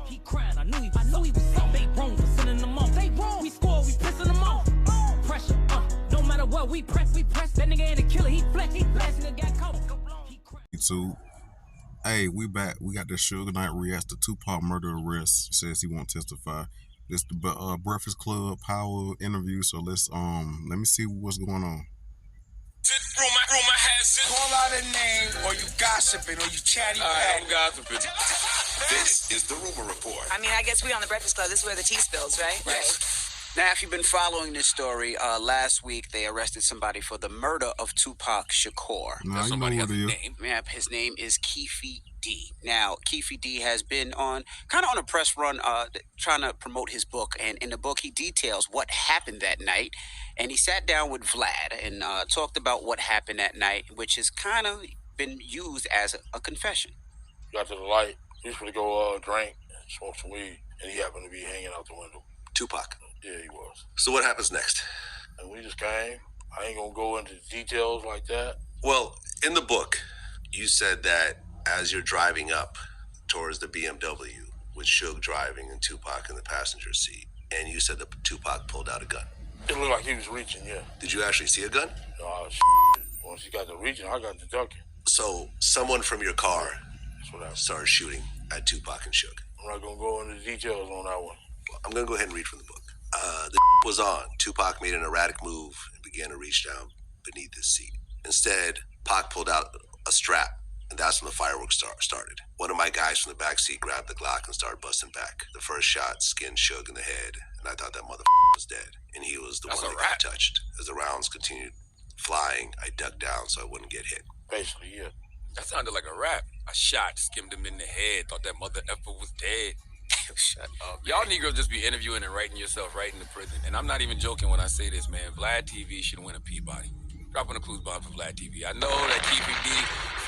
He crying, I knew he was soft. They wrong for sending them off. They wrong, we score, we pissing them off. Pressure, no matter what, we press. That nigga ain't a killer, he flex, nigga got caught. YouTube. Hey, we back. We got the Suge Knight reacts to Tupac murder arrest. Says he won't testify. This the Breakfast Club Power interview. So let's let me see what's going on. Call out a name, or you gossiping, or you chatty. I'm gossiping. This is the Rumor Report. I mean, I guess we on the Breakfast Club. This is where the tea spills, right? Right. Now, if you've been following this story, last week they arrested somebody for the murder of Tupac Shakur. Nah, somebody has a name. Yeah, his name is Keefe D. Now, Keefe D has been on a press run, trying to promote his book. And in the book, he details what happened that night. And he sat down with Vlad and talked about what happened that night, which has kind of been used as a confession. Got to the light. He was going to go drink and smoke some weed, and he happened to be hanging out the window. Tupac. Yeah, he was. So what happens next? And we just came. I ain't going to go into details like that. Well, in the book, you said that as you're driving up towards the BMW with Suge driving and Tupac in the passenger seat, and you said that Tupac pulled out a gun. It looked like he was reaching, yeah. Did you actually see a gun? No, once he got to reaching, I got to ducking. So someone from your car That's what happened. started shooting at Tupac and Suge. I'm not going to go into details on that one. Well, I'm going to go ahead and read from the book. The was on. Tupac made an erratic move and began to reach down beneath his seat. Instead, Pac pulled out a strap, and that's when the fireworks started. One of my guys from the back seat grabbed the Glock and started busting back. The first shot skinned Suge in the head, and I thought that motherfucker was dead. And he was the one that got touched. As the rounds continued flying, I ducked down so I wouldn't get hit. Basically, yeah. That sounded like a rap. A shot skimmed him in the head, thought that mother effer was dead. Shut up. Y'all Negroes just be interviewing and writing yourself right into prison. And I'm not even joking when I say this, man. Vlad TV should win a Peabody. Dropping a clues bomb for Vlad TV. I know that Keefe D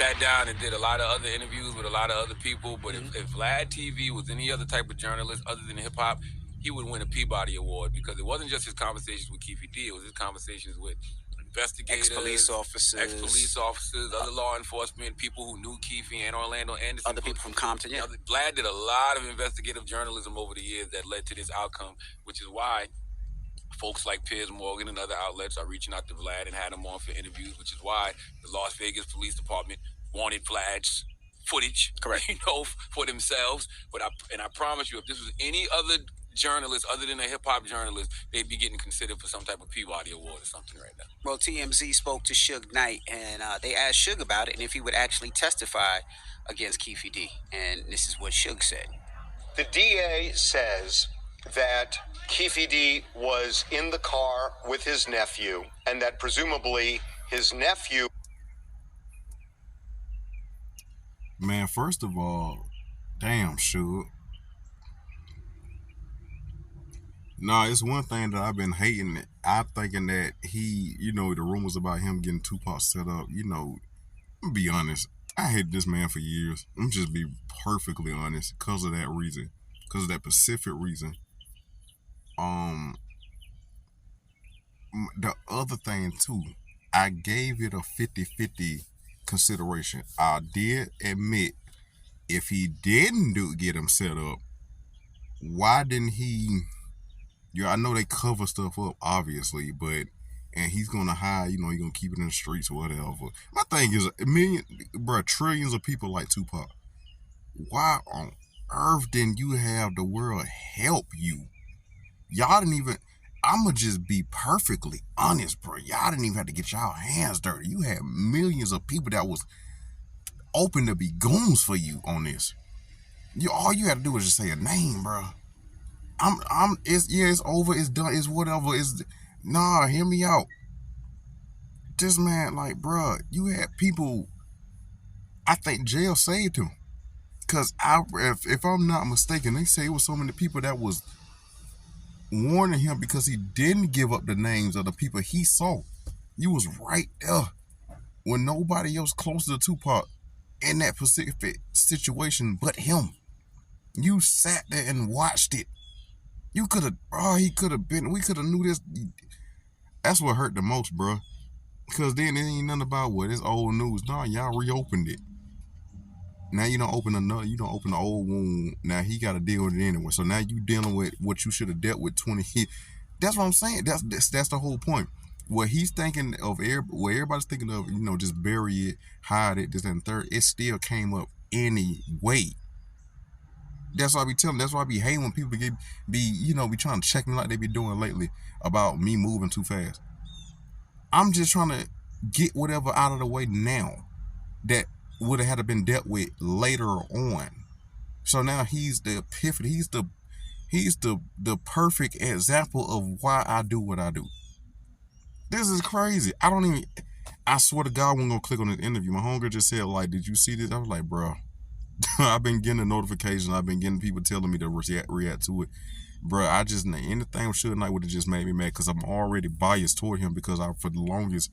sat down and did a lot of other interviews with a lot of other people, but if Vlad TV was any other type of journalist other than hip-hop, he would win a Peabody Award, because it wasn't just his conversations with Keefe D, it was his conversations with investigators, Ex-police officers, other law enforcement, people who knew Keefe and Orlando Anderson. Other people from Compton, yeah. Vlad did a lot of investigative journalism over the years that led to this outcome, which is why folks like Piers Morgan and other outlets are reaching out to Vlad and had him on for interviews, which is why the Las Vegas Police Department wanted Vlad's footage, correct, for themselves. But I promise you, if this was any other journalist other than a hip-hop journalist, they'd be getting considered for some type of Peabody Award or something right now. Well, TMZ spoke to Suge Knight, and they asked Suge about it and if he would actually testify against Keefe D. And this is what Suge said. The DA says that Keefe D was in the car with his nephew, and that presumably his nephew... Man, first of all, damn, Suge. Nah, it's one thing that I've been hating. I'm thinking that he, the rumors about him getting Tupac set up, I'm be honest, I hated this man for years. I'm just be perfectly honest, because of that reason. Because of that specific reason. The other thing too, I gave it a 50-50 consideration. I did admit, if he didn't get him set up, why didn't he... I know they cover stuff up, obviously, and he's gonna hide, he's gonna keep it in the streets or whatever. My thing is, trillions of people like Tupac. Why on earth didn't you have the world help you? Y'all didn't even, I'ma just be perfectly honest, bro. Y'all didn't even have to get y'all hands dirty. You had millions of people that was open to be goons for you on this. All you had to do was just say a name, bro. It's over, it's done, it's whatever, nah, hear me out. This man, bruh, you had people, I think jail saved him. Cause if I'm not mistaken, they say it was so many people that was warning him because he didn't give up the names of the people he saw. You was right there when nobody else close to Tupac in that specific situation but him. You sat there and watched it. You could have, we could have knew this. That's what hurt the most, bro. Because then it ain't nothing about it's old news. No, y'all reopened it. Now you don't open another. You don't open the old wound. Now he got to deal with it anyway. So now you dealing with what you should have dealt with 20 years. That's what I'm saying. That's the whole point. What he's thinking of, what everybody's thinking of, just bury it, hide it, this and third. It still came up anyway. That's why I be telling. That's why I be hating when people be trying to check me like they be doing lately about me moving too fast. I'm just trying to get whatever out of the way now that would have had to been dealt with later on. So now he's the epiphany. He's the perfect example of why I do what I do. This is crazy. I swear to God, I wasn't gonna click on this interview. My homegirl just said, like, did you see this? I was like, bro, I've been getting a notification. I've been getting people telling me to react to it. Bro, anything with Suge Knight would have just made me mad because I'm already biased toward him because for the longest,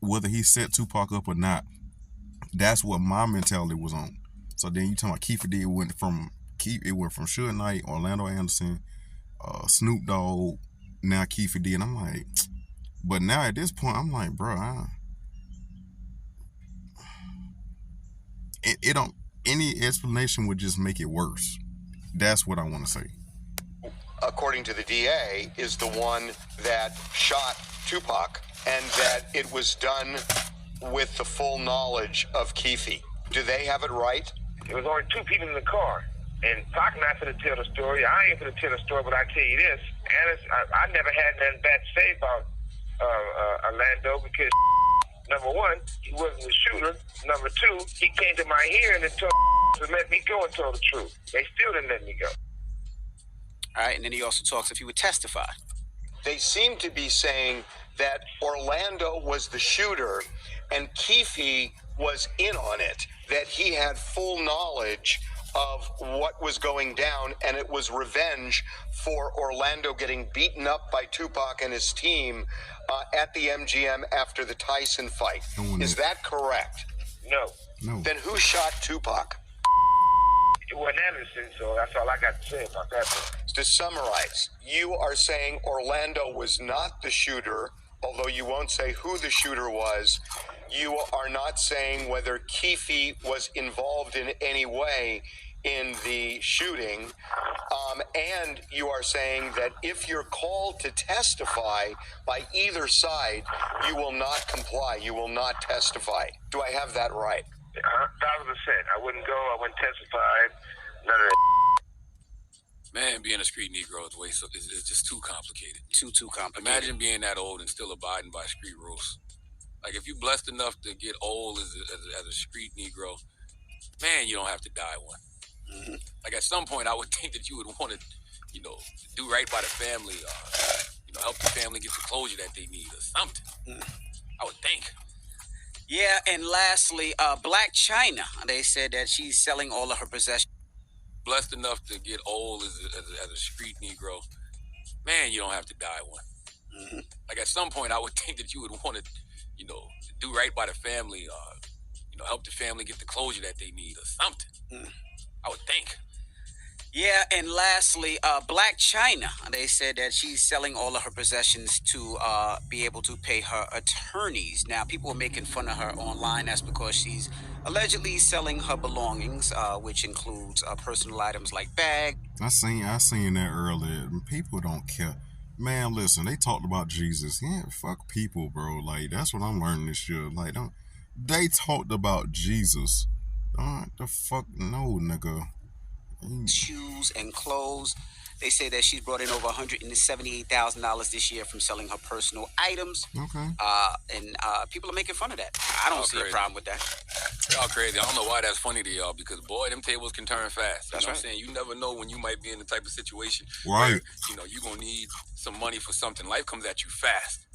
whether he set Tupac up or not, that's what my mentality was on. So then you talking about Keefe D, it went from Suge Knight, Orlando Anderson, Snoop Dogg, now Keefe D, and I'm like, but now at this point, I'm like, bro, it don't. Any explanation would just make it worse. That's what I want to say. According to the DA, is the one that shot Tupac, and that it was done with the full knowledge of Keefe. Do they have it right? There was only two people in the car, and Pac not going to tell the story. I ain't going to tell the story, but I tell you this, and I never had nothing bad to say about Orlando because number one, he wasn't the shooter. Number two, he came to my hearing and told to let me go and told the truth. They still didn't let me go. All right, and then he also talks if he would testify. They seem to be saying that Orlando was the shooter and Keefe was in on it, that he had full knowledge of what was going down, and it was revenge for Orlando getting beaten up by Tupac and his team at the MGM after the Tyson fight. Is that correct? No. Then who shot Tupac? It wasn't Anderson, so that's all I got to say about that. To summarize, you are saying Orlando was not the shooter, although you won't say who the shooter was. You are not saying whether Keefe was involved in any way in the shooting. And you are saying that if you're called to testify by either side, you will not comply. You will not testify. Do I have that right? 1,000%. I wouldn't go. I wouldn't testify. None of that. Man, being a street Negro is just too complicated. Too complicated. Imagine being that old and still abiding by street rules. Like, if you're blessed enough to get old as a street Negro, man, you don't have to die one. Mm-hmm. Like, at some point, I would think that you would want to, do right by the family, help the family get the closure that they need or something. I would think. Yeah, and lastly, Black China. They said that she's selling all of her possessions. Blessed enough to get old as a street Negro, man, you don't have to die one. Mm-hmm. Like, at some point, I would think that you would want to, do right by the family, help the family get the closure that they need or something. I would think. Yeah, and lastly, Black China. They said that she's selling all of her possessions to be able to pay her attorneys. Now, people are making fun of her online. That's because she's allegedly selling her belongings, which includes personal items like bag. I seen that earlier. People don't care. Man, listen, they talked about Jesus. Yeah, fuck people, bro. Like, that's what I'm learning this year. Like, they talked about Jesus. The fuck no, nigga. Shoes and clothes. They say that she's brought in over $178,000 this year from selling her personal items. Okay. And people are making fun of that. I don't see a problem with that. Y'all crazy. I don't know why that's funny to y'all because, boy, them tables can turn fast. That's what right. I'm saying? You never know when you might be in the type of situation Right. where, you're going to need some money for something. Life comes at you fast.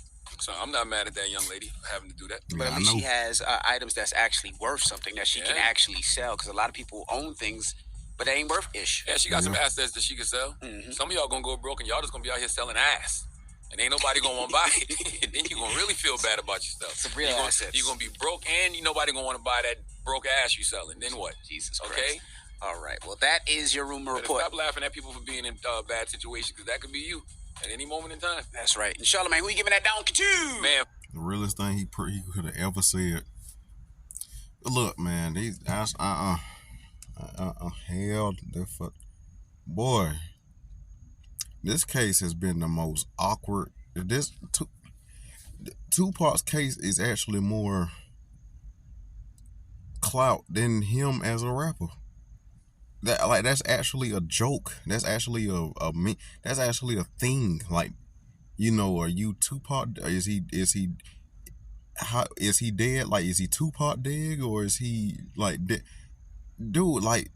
So I'm not mad at that young lady for having to do that. But at least she has items that's actually worth something that she can actually sell, because a lot of people own things, but they ain't worth ish. Yeah, she got some assets that she can sell. Mm-hmm. Some of y'all going to go broke and y'all just going to be out here selling ass. And ain't nobody going to want to buy it. And then you're going to really feel bad about yourself. Some real assets. You're going to be broke and nobody going to want to buy that broke ass you selling. Then what? Jesus Christ. Okay? All right. Well, that is your rumor report. Stop laughing at people for being in bad situations, because that could be you at any moment in time. That's right. And Charlamagne, who you giving that donkey to? Man. The realest thing he could have ever said. Look, man, Hell, the fuck, boy. This case has been the most awkward. Tupac's case is actually more clout than him as a rapper. That's actually a joke. That's actually that's actually a thing. Like, you know, are you Tupac? Is he dead? Like, is he Tupac dead, or is he like dude? Like,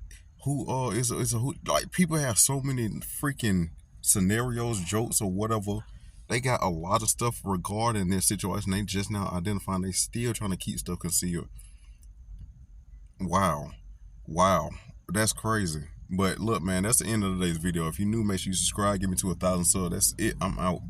who who? Like, people have so many freaking scenarios, jokes, or whatever. They got a lot of stuff regarding this situation. They just now identifying. They still trying to keep stuff concealed. Wow. That's crazy. But look, man, that's the end of today's video. If you're new, make sure you subscribe. Get me to 1,000 subs. That's it. I'm out.